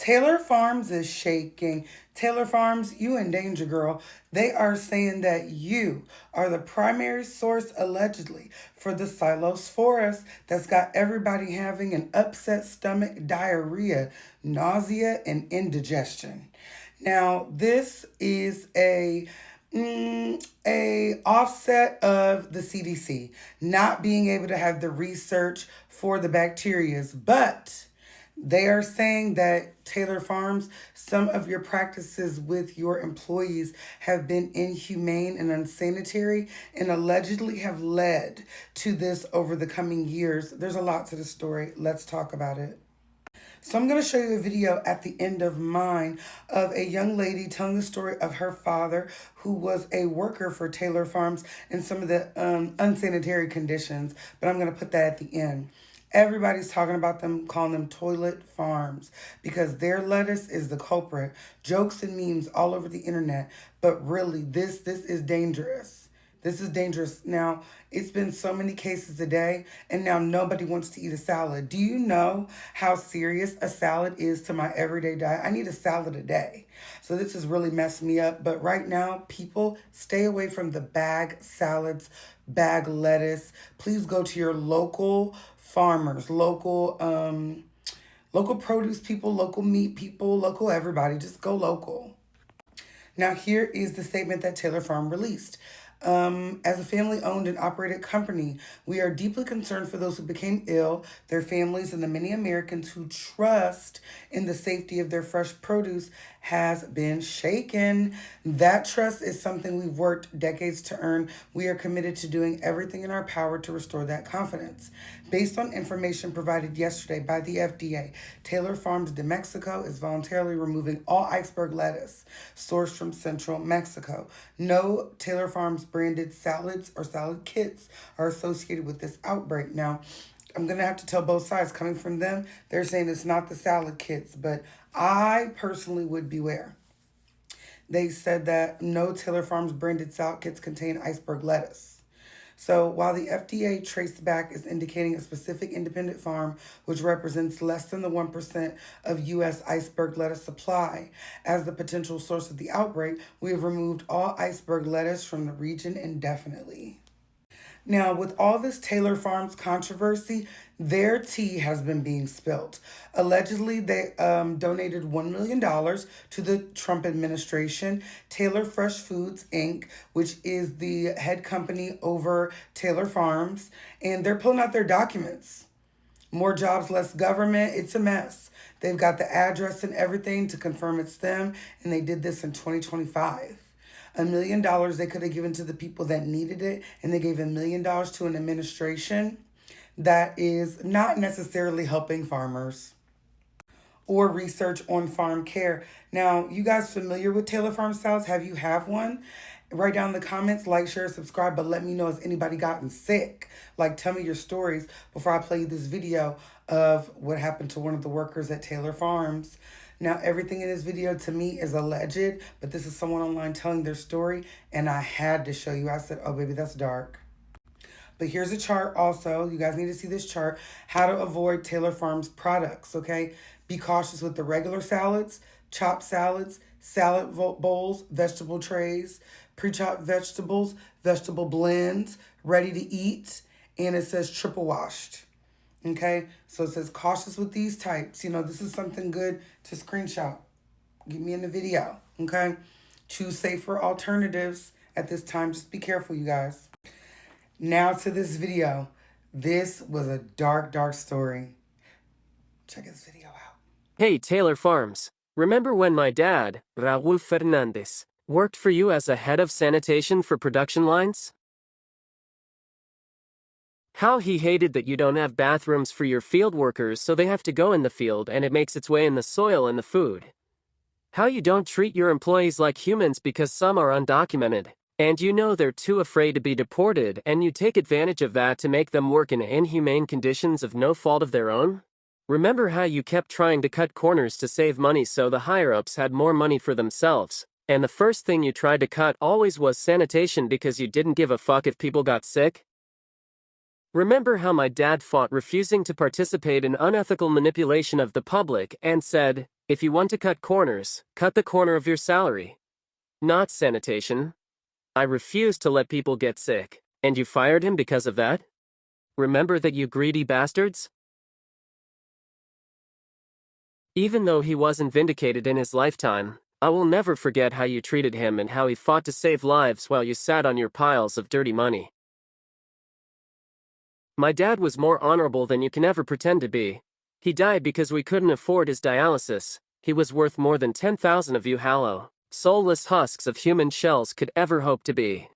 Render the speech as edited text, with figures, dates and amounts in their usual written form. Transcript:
Taylor Farms is shaking. Taylor Farms, you in danger, girl. They are saying that you are the primary source, allegedly, for the Xylosphoras that's got everybody having an upset stomach, diarrhea, nausea, and indigestion. Now, this is a offset of the CDC not being able to have the research for the bacterias, but they are saying that Taylor Farms, some of your practices with your employees have been inhumane and unsanitary and allegedly have led to this over the coming years. There's a lot to the story. Let's talk about it. So I'm going to show you a video at the end of mine of a young lady telling the story of her father who was a worker for Taylor Farms and some of the unsanitary conditions, but I'm going to put that at the end. Everybody's talking about them, calling them toilet farms because their lettuce is the culprit. Jokes and memes all over the internet, but really this is dangerous. This is dangerous. Now, it's been so many cases a day, and now nobody wants to eat a salad. Do you know how serious a salad is to my everyday diet? I need a salad a day. So this has really messed me up. But right now, people, stay away from the bag salads, bag lettuce. Please go to your local farmers, local produce people, local meat people, local everybody. Just go local. Now, here is the statement that Taylor Farm released. As a family-owned and operated company, we are deeply concerned for those who became ill, their families, and the many Americans who trust in the safety of their fresh produce has been shaken. That trust is something we've worked decades to earn. We are committed to doing everything in our power to restore that confidence. Based on information provided yesterday by the FDA, Taylor Farms de Mexico is voluntarily removing all iceberg lettuce sourced from central Mexico. No Taylor Farms branded salads or salad kits are associated with this outbreak. Now, I'm going to have to tell both sides. Coming from them, they're saying it's not the salad kits, but I personally would beware. They said that no Taylor Farms branded salad kits contain iceberg lettuce. So while the FDA traced back is indicating a specific independent farm, which represents less than the 1% of U.S. iceberg lettuce supply as the potential source of the outbreak, we have removed all iceberg lettuce from the region indefinitely. Now, with all this Taylor Farms controversy, their tea has been being spilt. Allegedly, they donated $1 million to the Trump administration. Taylor Fresh Foods, Inc., which is the head company over Taylor Farms, and they're pulling out their documents. More jobs, less government. It's a mess. They've got the address and everything to confirm it's them, and they did this in 2025. $1 million they could have given to the people that needed it, and they gave $1 million to an administration that is not necessarily helping farmers or research on farm care. Now, you guys familiar with Taylor Farm salads? Have you have one? Write down in the comments, like, share, subscribe, but let me know, has anybody gotten sick? Like, tell me your stories before I play you this video of what happened to one of the workers at Taylor Farms. Now, everything in this video to me is alleged, but this is someone online telling their story, and I had to show you. I said, oh, baby, that's dark. But here's a chart also. You guys need to see this chart. How to avoid Taylor Farms products, okay? Be cautious with the regular salads, chopped salads, salad bowls, vegetable trays, pre-chopped vegetables, vegetable blends, ready to eat, and it says triple washed. Okay, so it says cautious with these types. You know, this is something good to screenshot. Get me in the video, okay? Choose safer alternatives at this time. Just be careful, you guys. Now to this video. This was a dark, dark story. Check this video out. Hey, Taylor Farms. Remember when my dad, Raul Fernandez, worked for you as a head of sanitation for production lines? How he hated that you don't have bathrooms for your field workers so they have to go in the field and it makes its way in the soil and the food. How you don't treat your employees like humans because some are undocumented, and you know they're too afraid to be deported and you take advantage of that to make them work in inhumane conditions of no fault of their own? Remember how you kept trying to cut corners to save money so the higher-ups had more money for themselves, and the first thing you tried to cut always was sanitation because you didn't give a fuck if people got sick? Remember how my dad fought refusing to participate in unethical manipulation of the public and said, If you want to cut corners, cut the corner of your salary. Not sanitation. I refuse to let people get sick. And you fired him because of that? Remember that, you greedy bastards? Even though he wasn't vindicated in his lifetime, I will never forget how you treated him and how he fought to save lives while you sat on your piles of dirty money. My dad was more honorable than you can ever pretend to be. He died because we couldn't afford his dialysis. He was worth more than 10,000 of you hollow, soulless husks of human shells could ever hope to be.